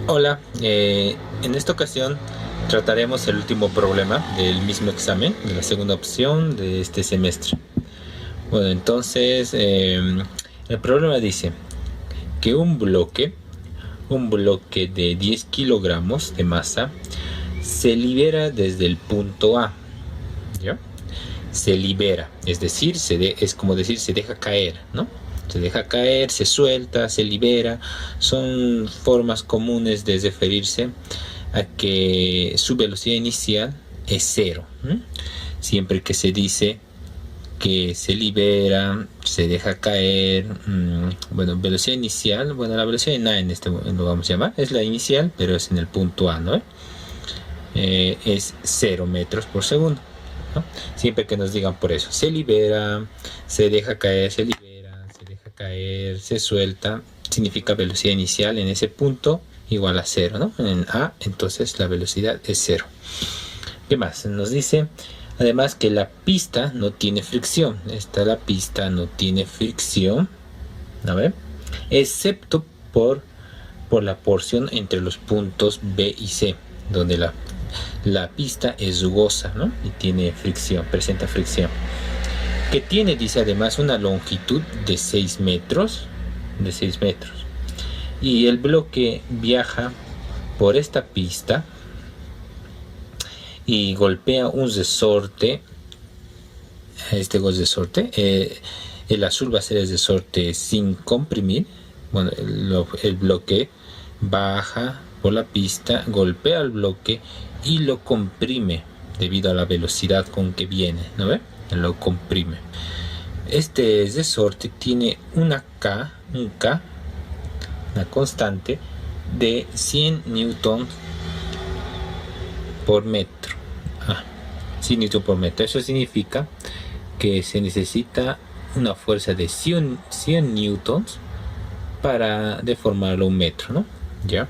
Hola, en esta ocasión trataremos el último problema del mismo examen, de la segunda opción de este semestre. Bueno, entonces el problema dice que un bloque de 10 kilogramos de masa se libera desde el punto A, ¿ya? Se libera, es decir, es como decir, se deja caer, ¿no? Se deja caer, se suelta, se libera. Son formas comunes de referirse a que su velocidad inicial es cero. Siempre que se dice que se libera, se deja caer, bueno, velocidad inicial, bueno, la velocidad en A en este lo vamos a llamar, es la inicial, pero es en el punto A, ¿no? Es 0 metros por segundo, ¿no? Siempre que nos digan por eso, se libera, se deja caer, se libera, se deja caer, se suelta, significa velocidad inicial en ese punto igual a 0, ¿no? En A, entonces la velocidad es 0. ¿Qué más? Nos dice además que la pista no tiene fricción. La pista no tiene fricción, a ver, excepto por la porción entre los puntos B y C, donde la pista es rugosa, ¿no? Y tiene fricción, presenta fricción. Que tiene, dice además, una longitud de 6 metros. De 6 metros. Y el bloque viaja por esta pista y golpea un resorte. El azul va a ser el resorte sin comprimir. Bueno, el bloque baja por la pista, golpea el bloque y lo comprime debido a la velocidad con que viene, ¿no ve? Lo comprime. Este resorte tiene una constante de 100 newtons por metro. 100 newtons por metro. Eso significa que se necesita una fuerza de 100 newtons para deformarlo un metro, ¿no? ¿Ya?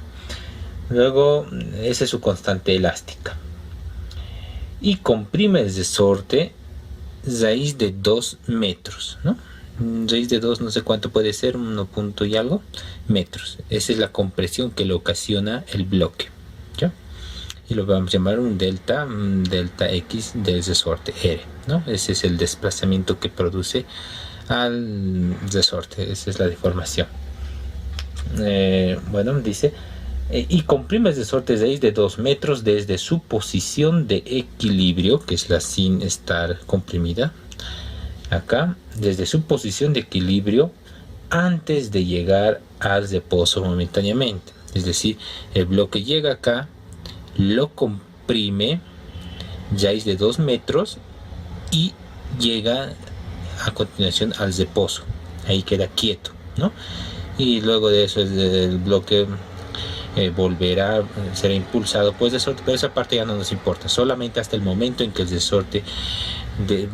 Luego, esa es su constante elástica. Y comprime el resorte raíz de 2 metros, ¿no? Raíz de 2, no sé cuánto puede ser, 1 punto y algo metros. Esa es la compresión que le ocasiona el bloque, ¿ya? Y lo vamos a llamar un delta X del resorte R, ¿no? Ese es el desplazamiento que produce al resorte, esa es la deformación. Bueno, dice, y comprime el resorte raíz de 2 metros desde su posición de equilibrio, que es la sin estar comprimida, acá, desde su posición de equilibrio antes de llegar al reposo momentáneamente. Es decir, el bloque llega acá, lo comprime, raíz de 2 metros, y llega a continuación al reposo. Ahí queda quieto, ¿no? Y luego de eso el bloque volverá, será impulsado pues resorte, pero esa parte ya no nos importa, solamente hasta el momento en que el resorte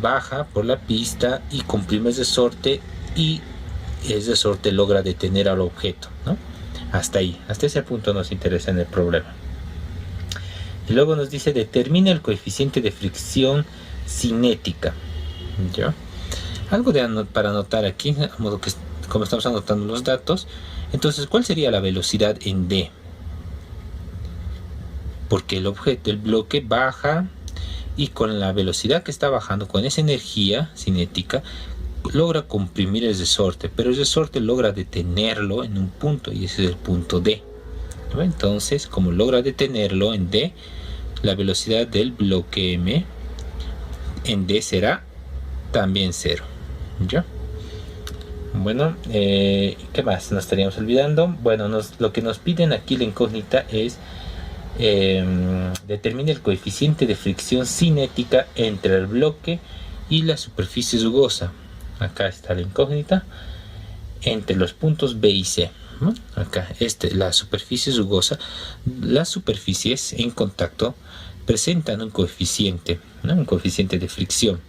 baja por la pista y comprime el resorte y el resorte logra detener al objeto, ¿no? Hasta ahí, hasta ese punto nos interesa en el problema. Y luego nos dice, determina el coeficiente de fricción cinética, ¿ya? Algo para anotar aquí, a modo que como estamos anotando los datos. Entonces, ¿cuál sería la velocidad en D? Porque el bloque baja y con la velocidad que está bajando, con esa energía cinética, logra comprimir el resorte, pero el resorte logra detenerlo en un punto y ese es el punto D, ¿no? Entonces, como logra detenerlo en D, la velocidad del bloque M en D será también 0, ¿ya? Bueno, ¿qué más nos estaríamos olvidando? Bueno, lo que nos piden aquí la incógnita es determine el coeficiente de fricción cinética entre el bloque y la superficie rugosa. Acá está la incógnita, entre los puntos B y C, ¿no? Acá, la superficie rugosa, las superficies en contacto presentan un coeficiente, ¿no? Un coeficiente de fricción.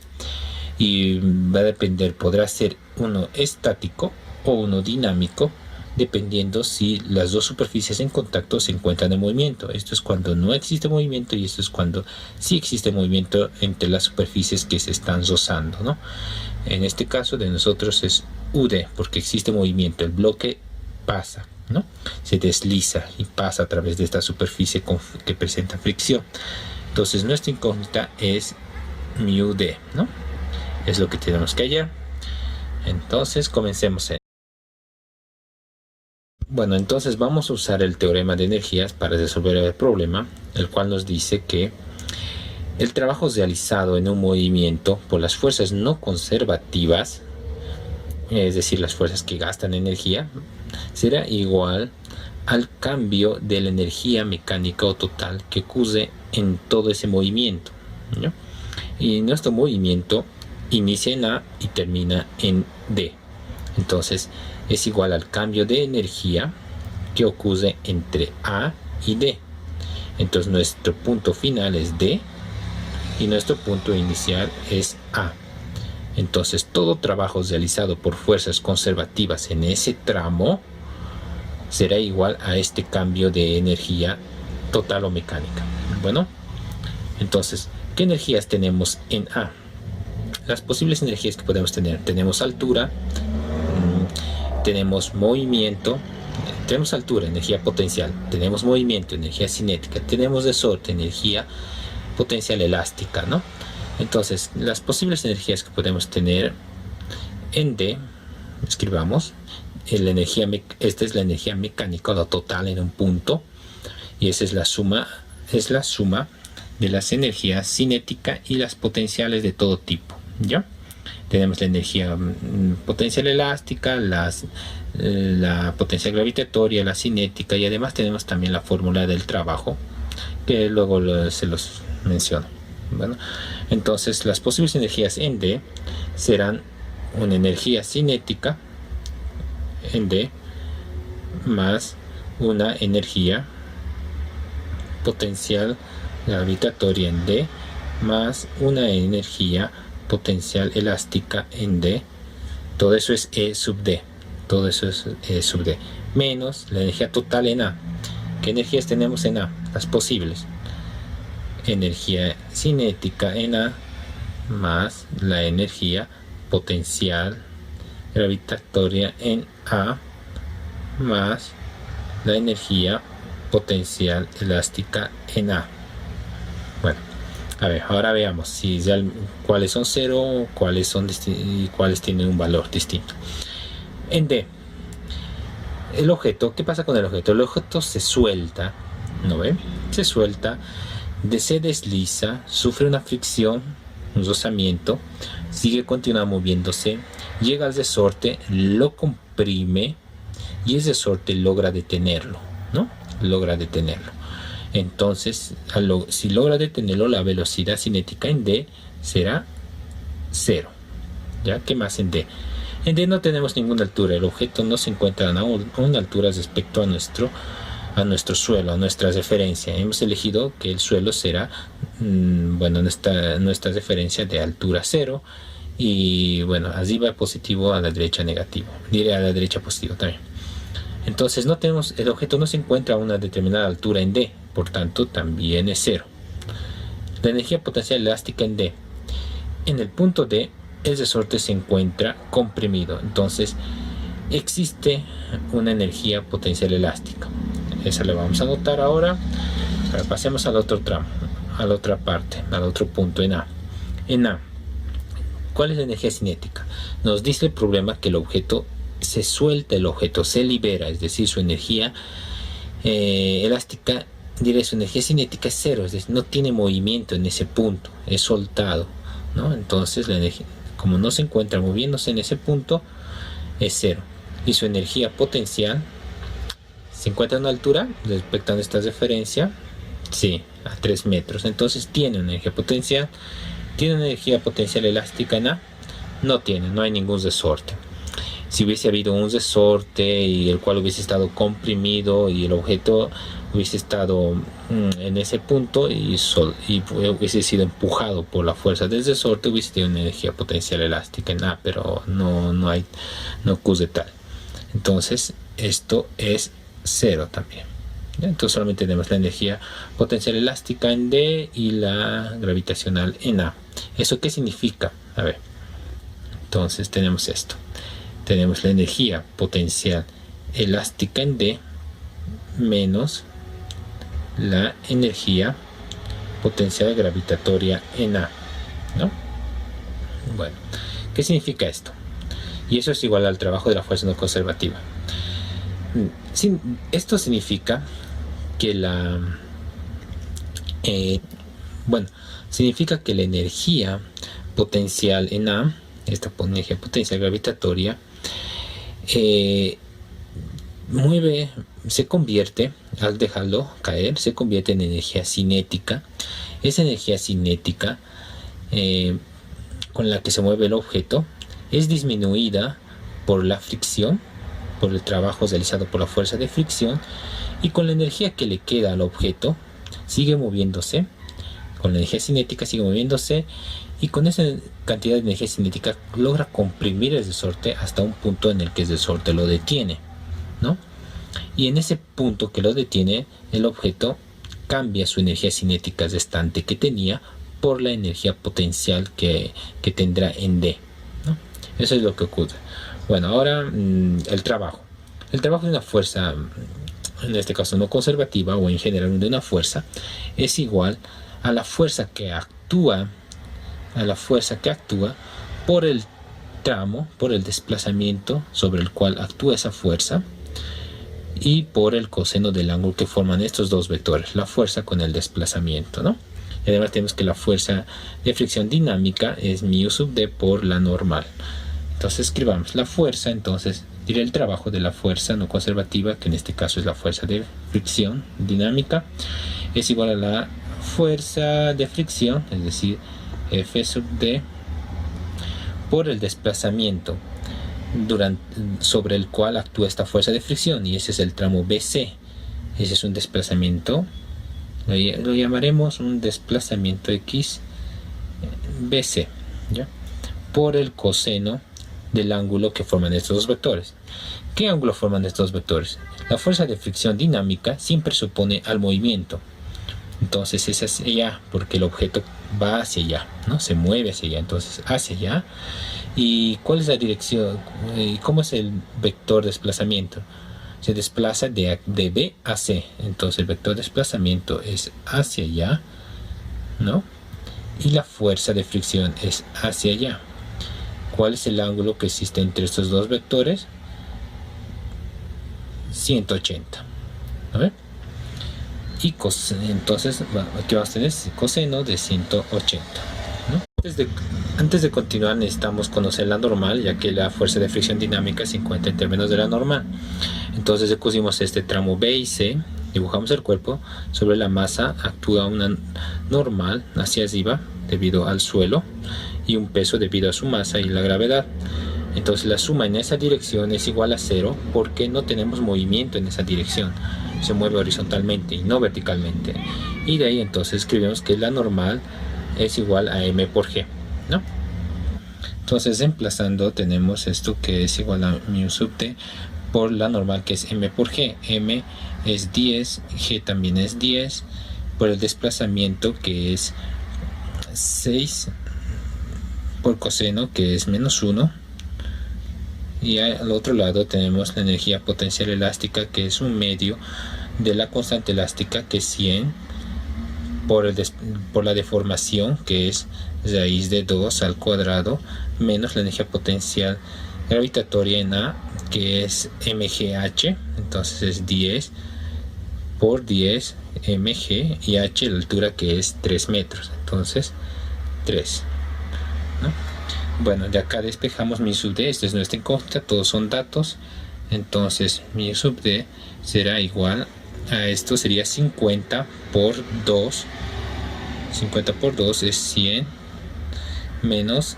Y va a depender, podrá ser uno estático o uno dinámico, dependiendo si las dos superficies en contacto se encuentran en movimiento. Esto es cuando no existe movimiento y esto es cuando sí existe movimiento entre las superficies que se están rozando, ¿no? En este caso de nosotros es UD, porque existe movimiento, el bloque pasa, ¿no? Se desliza y pasa a través de esta superficie que presenta fricción. Entonces nuestra incógnita es mu d, ¿no? Es lo que tenemos que hallar. Entonces comencemos. Bueno, entonces vamos a usar el teorema de energías para resolver el problema, el cual nos dice que el trabajo realizado en un movimiento por las fuerzas no conservativas, es decir, las fuerzas que gastan energía, será igual al cambio de la energía mecánica o total que ocurre en todo ese movimiento, ¿no? Y nuestro movimiento inicia en A y termina en D. Entonces es igual al cambio de energía que ocurre entre A y D. Entonces nuestro punto final es D y nuestro punto inicial es A. Entonces todo trabajo realizado por fuerzas conservativas en ese tramo será igual a este cambio de energía total o mecánica. Bueno, entonces, ¿qué energías tenemos en A? Las posibles energías que podemos tener: tenemos altura, tenemos movimiento, tenemos altura, energía potencial, tenemos movimiento, energía cinética, tenemos resorte, energía potencial elástica, ¿no? Entonces, las posibles energías que podemos tener en D, escribamos, esta es la energía mecánica, la total en un punto, y esa es la suma de las energías cinética y las potenciales de todo tipo, ¿ya? Tenemos la energía potencial elástica, la potencial gravitatoria, la cinética, y además tenemos también la fórmula del trabajo, que luego se los menciono. Bueno, entonces las posibles energías en D serán una energía cinética en D más una energía potencial gravitatoria en D más una energía potencial elástica en D. Todo eso es E sub D. Todo eso es E sub D. Menos la energía total en A. ¿Qué energías tenemos en A? Las posibles. Energía cinética en A más la energía potencial gravitatoria en A más la energía potencial elástica en A. Bueno, a ver, ahora veamos si cuáles son cero, cuáles tienen un valor distinto. En D, el objeto, ¿qué pasa con el objeto? El objeto se suelta, ¿no ven? Se suelta, se desliza, sufre una fricción, un rozamiento, sigue, continúa moviéndose, llega al resorte, lo comprime y el resorte logra detenerlo, ¿no? Logra detenerlo. Entonces, si logra detenerlo, la velocidad cinética en D será 0. ¿Ya? ¿Qué más en D? En D no tenemos ninguna altura. El objeto no se encuentra a una altura respecto a nuestro suelo, a nuestra referencia. Hemos elegido que el suelo será, bueno, nuestra referencia de altura 0. Y bueno, arriba positivo, a la derecha negativo. Diré a la derecha positivo también. Entonces el objeto no se encuentra a una determinada altura en D, por tanto también es 0. La energía potencial elástica en D. En el punto D, el resorte se encuentra comprimido, entonces existe una energía potencial elástica. Esa la vamos a anotar ahora. Ahora pasemos al otro tramo, a la otra parte, al otro punto en A. En A, ¿cuál es la energía cinética? Nos dice el problema que el objeto se suelta, el objeto se libera, es decir, su energía elástica, su energía cinética es 0, es decir, no tiene movimiento en ese punto, es soltado, ¿no? Entonces la energía, como no se encuentra moviéndose en ese punto, es 0. Y su energía potencial se encuentra a una altura respecto a nuestra referencia, sí, a 3 metros. Entonces tiene una energía potencial. ¿Tiene una energía potencial elástica en A? No tiene, no hay ningún resorte. Si hubiese habido un resorte y el cual hubiese estado comprimido y el objeto hubiese estado en ese punto y hubiese sido empujado por la fuerza del resorte, hubiese tenido una energía potencial elástica en A, pero no ocurre tal. Entonces esto es 0 también. Entonces solamente tenemos la energía potencial elástica en D y la gravitacional en A. ¿Eso qué significa? A ver, entonces tenemos esto. Tenemos la energía potencial elástica en D menos la energía potencial gravitatoria en A, ¿no? Bueno, ¿qué significa esto? Y eso es igual al trabajo de la fuerza no conservativa. Esto significa que significa que la energía potencial en A, esta energía potencial gravitatoria, se convierte, al dejarlo caer, se convierte en energía cinética. Esa energía cinética con la que se mueve el objeto es disminuida por la fricción, por el trabajo realizado por la fuerza de fricción, y con la energía que le queda al objeto sigue moviéndose, con la energía cinética sigue moviéndose, y con esa cantidad de energía cinética logra comprimir el resorte hasta un punto en el que el resorte lo detiene, ¿no? Y en ese punto que lo detiene, el objeto cambia su energía cinética restante que tenía por la energía potencial que tendrá en D, ¿no? Eso es lo que ocurre. Bueno, ahora el trabajo. El trabajo de una fuerza, en este caso no conservativa, o en general de una fuerza, es igual a la fuerza que actúa por el tramo, por el desplazamiento sobre el cual actúa esa fuerza, y por el coseno del ángulo que forman estos dos vectores, la fuerza con el desplazamiento, ¿no? Y además tenemos que la fuerza de fricción dinámica es μ sub d por la normal. Entonces escribamos la fuerza, entonces diré el trabajo de la fuerza no conservativa, que en este caso es la fuerza de fricción dinámica, es igual a la fuerza de fricción, es decir, F sub d por el desplazamiento sobre el cual actúa esta fuerza de fricción, y ese es el tramo BC. Ese es un desplazamiento, lo llamaremos un desplazamiento X BC, ¿ya? Por el coseno del ángulo que forman estos dos vectores. ¿Qué ángulo forman estos dos vectores? La fuerza de fricción dinámica siempre se opone al movimiento, entonces es hacia allá, porque el objeto va hacia allá, ¿no? Se mueve hacia allá, entonces hacia allá. ¿Y cuál es la dirección? ¿Cómo es el vector de desplazamiento? Se desplaza de B a C, entonces el vector de desplazamiento es hacia allá, ¿no? Y la fuerza de fricción es hacia allá. ¿Cuál es el ángulo que existe entre estos dos vectores? 180, ¿no? Y entonces aquí vamos a tener coseno de 180, ¿no? Antes de continuar necesitamos conocer la normal, ya que la fuerza de fricción dinámica se encuentra en términos de la normal. Entonces pusimos este tramo B y C, dibujamos el cuerpo, sobre la masa actúa una normal hacia arriba debido al suelo y un peso debido a su masa y la gravedad. Entonces la suma en esa dirección es igual a 0 porque no tenemos movimiento en esa dirección, se mueve horizontalmente y no verticalmente. Y de ahí entonces escribimos que la normal es igual a m por g, ¿no? Entonces reemplazando tenemos esto que es igual a μ sub t por la normal, que es m por g. M es 10, g también es 10, por el desplazamiento que es 6 por coseno, que es menos 1, y al otro lado tenemos la energía potencial elástica, que es un medio de la constante elástica, que es 100 por la deformación, que es raíz de 2 al cuadrado, menos la energía potencial gravitatoria en A, que es mgh, entonces es 10 por 10 mg, y h la altura, que es 3 metros, entonces 3, ¿no? Bueno, de acá despejamos μ sub d, esto es nuestra incógnita, todos son datos, entonces μ sub d será igual a esto, sería 50 por 2, 50 por 2 es 100, menos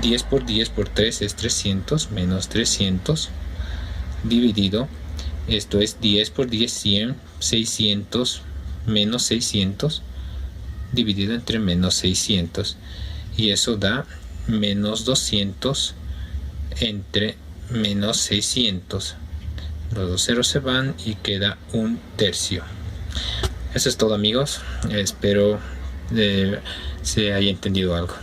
10 por 10 por 3 es 300, menos 300, dividido, esto es 10 por 10, 100, 600, menos 600, dividido entre menos 600, y eso da menos 200 entre menos 600. Los dos ceros se van y queda 1/3. Eso es todo, amigos. Espero se haya entendido algo.